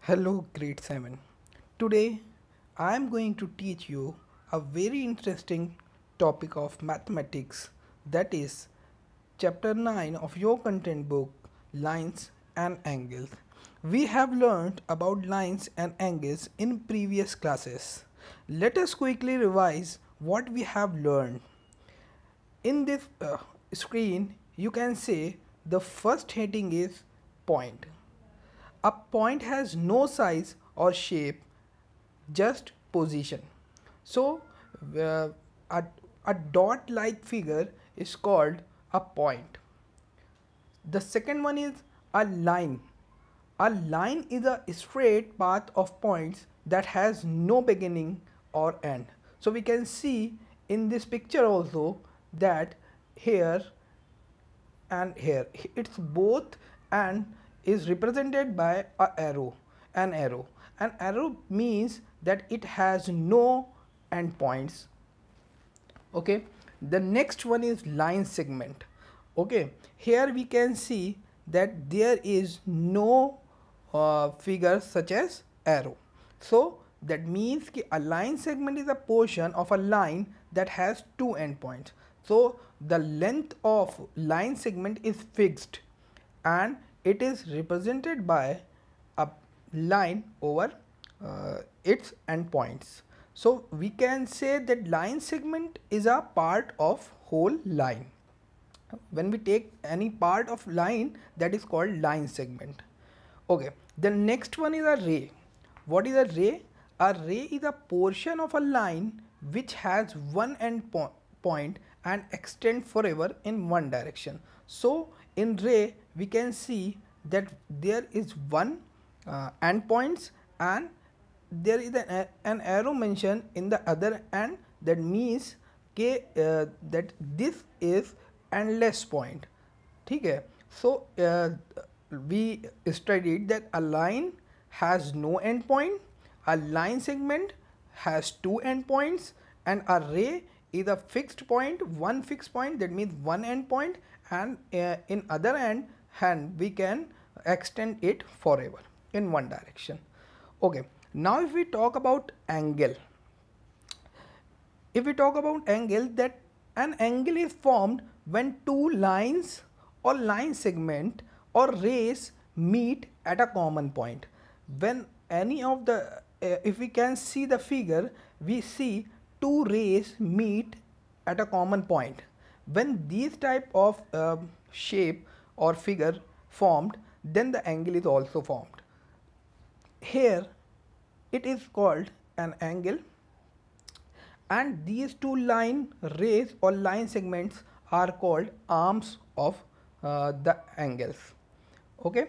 Hello, grade 7. Today I am going to teach you a very interesting topic of mathematics, that is chapter 9 of your content book, Lines and Angles. We have learned about lines and angles in previous classes. Let us quickly revise what we have learned. In this screen you can say the first heading is point. A point has no size or shape, just position. So, uh, a, a dot like figure is called a point. The second one is a line. A line is a straight path of points that has no beginning or end. So, we can see in this picture also that here and here it's both and is represented by a arrow. An arrow means that it has no endpoints. Okay, the next one is line segment. Okay, here we can see that there is no figure such as arrow. So that means कि a line segment is a portion of a line that has two endpoints. So the length of line segment is fixed and it is represented by a line over its endpoints. So we can say that line segment is a part of whole line. When we take any part of line, that is called line segment. Okay, the next one is a ray. What is a ray? A ray is a portion of a line which has one point and extend forever in one direction. So in ray we can see that there is one endpoints and there is an arrow mentioned in the other end. That means that this is endless point. ठीक है. So we studied that a line has no endpoint, a line segment has two endpoints, and a ray is a fixed point, one fixed point, that means one endpoint, and in other end we can extend it forever in one direction. Okay, now if we talk about angle, that an angle is formed when two lines or line segment or rays meet at a common point. When any of the if we can see the figure, we see two rays meet at a common point. When these type of shape or figure formed, then the angle is also formed. Here it is called an angle, and these two line rays or line segments are called arms of the angles. Okay,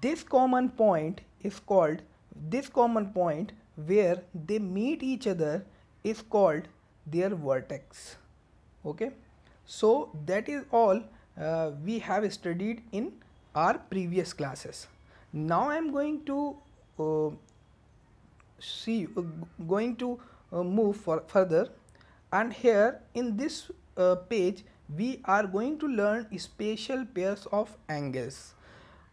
this common point where they meet each other is called their vertex. Okay, so that is all we have studied in our previous classes. Now I am going to uh, move further, and here in this page we are going to learn spatial pairs of angles.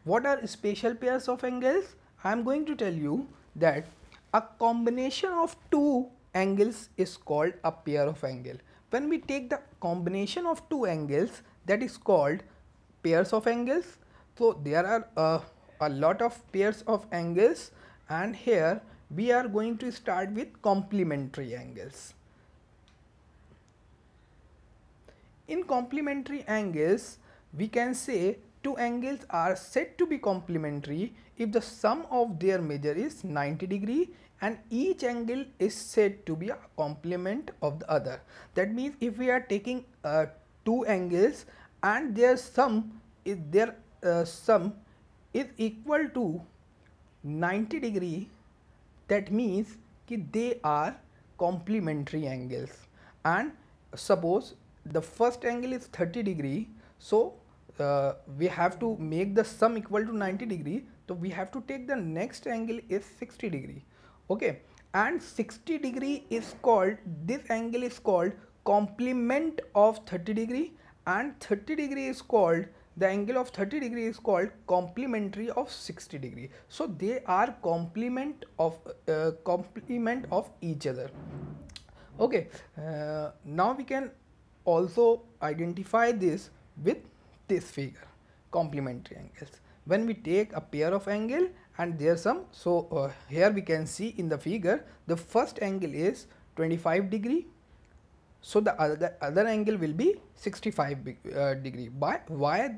What are spatial pairs of angles? I am going to tell you that a combination of two angles is called a pair of angle. When we take the combination of two angles, that is called pairs of angles. So there are a lot of pairs of angles, and here we are going to start with complementary angles. In complementary angles, we can say two angles are said to be complementary if the sum of their measure is 90 degree and each angle is said to be a complement of the other. That means if we are taking two angles and their sum is equal to 90 degree, that means कि they are complementary angles. And suppose the first angle is 30 degree, so we have to make the sum equal to 90 degree, so we have to take the next angle is 60 degree. Okay, and 60 degree is called, this angle is called complement of 30 degree, and 30 degree is called the angle of 30 degree is called complementary of 60 degree. So they are complement of each other. Okay, now we can also identify this with this figure, complementary angles. When we take a pair of angle and there's some, here we can see in the figure the first angle is 25 degree, so the other angle will be 65 degree. By why?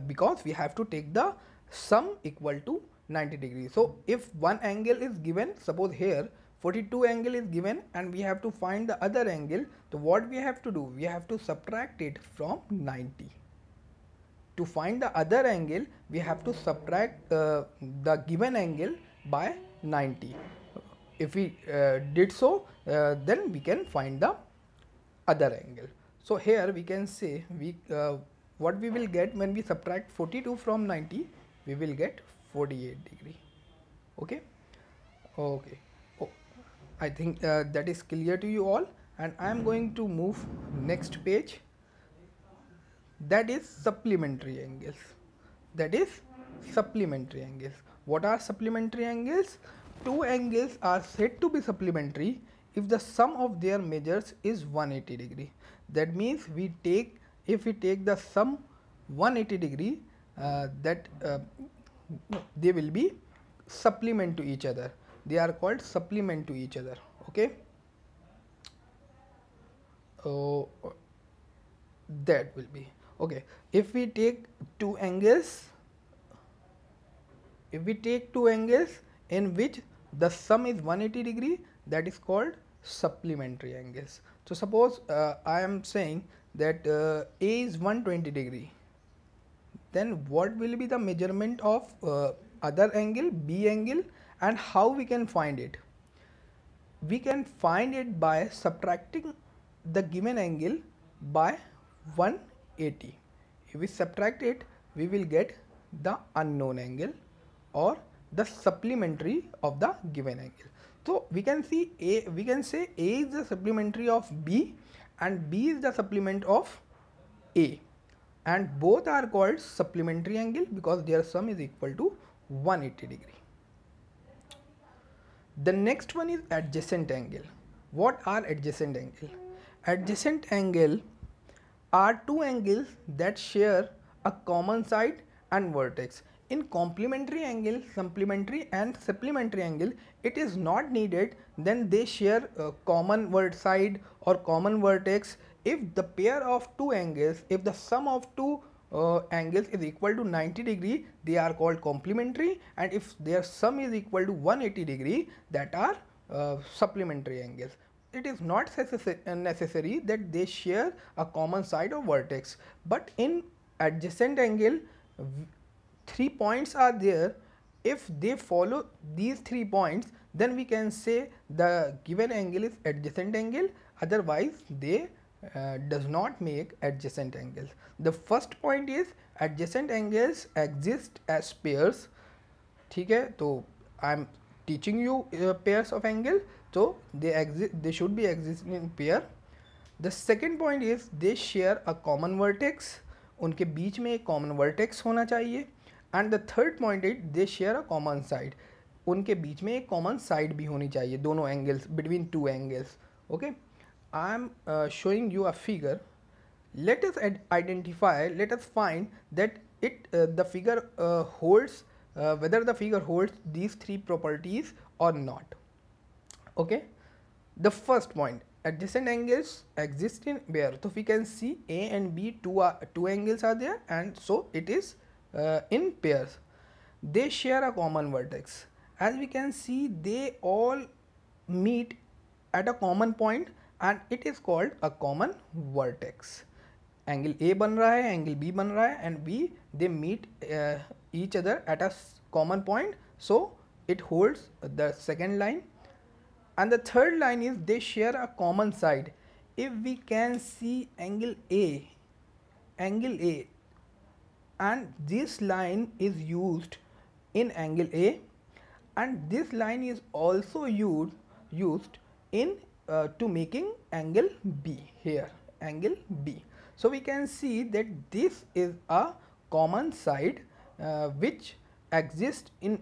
Because we have to take the sum equal to 90 degrees. So if one angle is given, suppose here 42 angle is given and we have to find the other angle, so what we have to do, we have to subtract it from 90. To find the other angle, we have to subtract the given angle by 90. If we did so, then we can find the other angle. So here we can say what we will get when we subtract 42 from 90, we will get 48 degree. Okay. Okay. Oh, I think that is clear to you all, and I am going to move next page. That is supplementary angles. That is supplementary angles. What are supplementary angles? Two angles are said to be supplementary if the sum of their measures is 180 degree. That means if we take the sum 180 degree, they will be supplement to each other. They are called supplement to each other. Okay. That will be okay. If we take two angles, in which the sum is 180 degree, that is called supplementary angles. So suppose I am saying that A is 120 degree, then what will be the measurement of other angle, B angle, and how we can find it? We can find it by subtracting the given angle by 180. If we subtract it, we will get the unknown angle or the supplementary of the given angle. So we can say A is the supplementary of B and B is the supplement of A, and both are called supplementary angle because their sum is equal to 180 degree. The next one is adjacent angle. What are adjacent angle? Adjacent angle are two angles that share a common side and vertex. In complementary angle, supplementary and supplementary angle, it is not needed, then they share a common side or common vertex. If the pair of two angles, if the sum of two angles is equal to 90 degree, they are called complementary, and if their sum is equal to 180 degree, that are supplementary angles. It is not necessary that they share a common side or vertex, but in adjacent angle 3 points are there. If they follow these 3 points, then we can say the given angle is adjacent angle, otherwise they does not make adjacent angles. The first point is adjacent angles exist as pairs. ठीक है, तो I am teaching you pairs of angle, so they should be existing in pair. The second point is they share a common vertex. उनके बीच में एक common vertex होना चाहिए. And the third point is they share a common side. उनके बीच में एक common side भी होनी चाहिए दोनों angles, between two angles. Okay, I am showing you a figure. Let us let us find that the figure holds whether the figure holds these three properties or not. Okay, the first point, adjacent angles exist in pair. So we can see A and B, two angles are there, and so it is in pairs. They share a common vertex. As we can see, they all meet at a common point and it is called a common vertex. Angle A बन रहा है, angle B बन रहा है, and B, they meet each other at a common point, so it holds the second line. And the third line is they share a common side. If we can see angle A, and this line is used in angle A, and this line is also used in to making angle B here, angle B. So we can see that this is a common side which exist in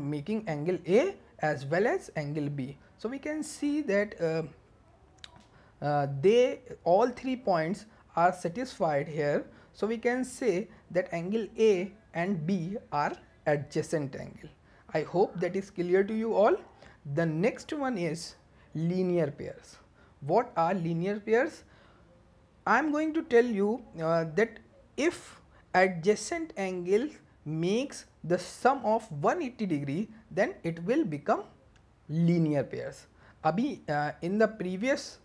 making angle A as well as angle B. So we can see that they all 3 points are satisfied here. So we can say that angle A and B are adjacent angle. I hope that is clear to you all. The next one is linear pairs. What are linear pairs? I am going to tell you that if adjacent angle makes the sum of 180 degree, then it will become linear pairs. Abhi in the previous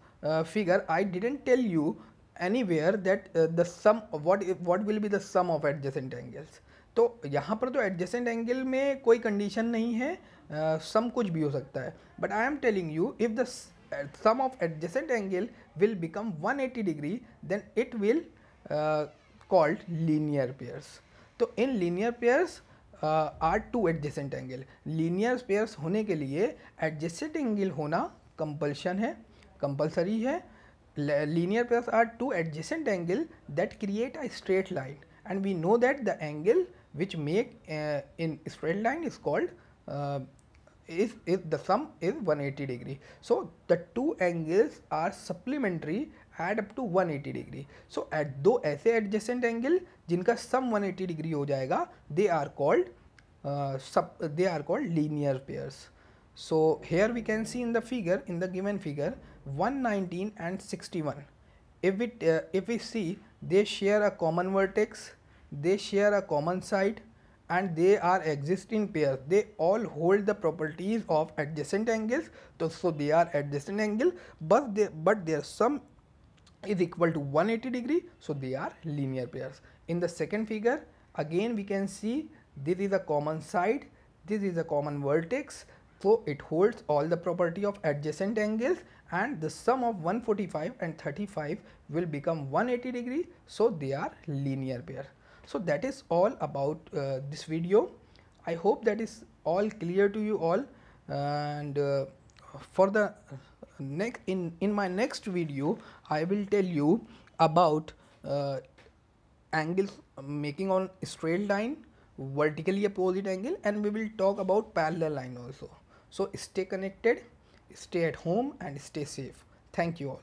figure I didn't tell you anywhere that the sum what will be the sum of adjacent angles. तो यहाँ पर तो adjacent angle में कोई condition नहीं है, sum कुछ भी हो सकता है, but I am telling you if the sum of adjacent angle will become 180 degree, then it will called linear pairs. तो in linear pairs are two adjacent angle. Linear pairs होने के लिए adjacent angle होना compulsion है, compulsory है. Linear pairs are two adjacent angle that create a straight line, and we know that the angle which make in straight line is called is the sum is 180 degree. So the two angles are supplementary, add up to 180 degree. So at दो ऐसे adjacent angle जिनका sum 180 degree हो जाएगा, they are called linear pairs. So here we can see in the figure, in the given figure, 119 and 61. If we see, they share a common vertex, they share a common side, and they are existing pairs. They all hold the properties of adjacent angles, so they are adjacent angle, but their sum is equal to 180 degree, so they are linear pairs. In the second figure, again we can see this is a common side, this is a common vertex, so it holds all the property of adjacent angles, and the sum of 145 and 35 will become 180 degree, so they are linear pair. So that is all about this video. I hope that is all clear to you all, and for the next in my next video I will tell you about angles making on straight line, vertically opposite angle, and we will talk about parallel line also. So stay connected, stay at home, and stay safe. Thank you all.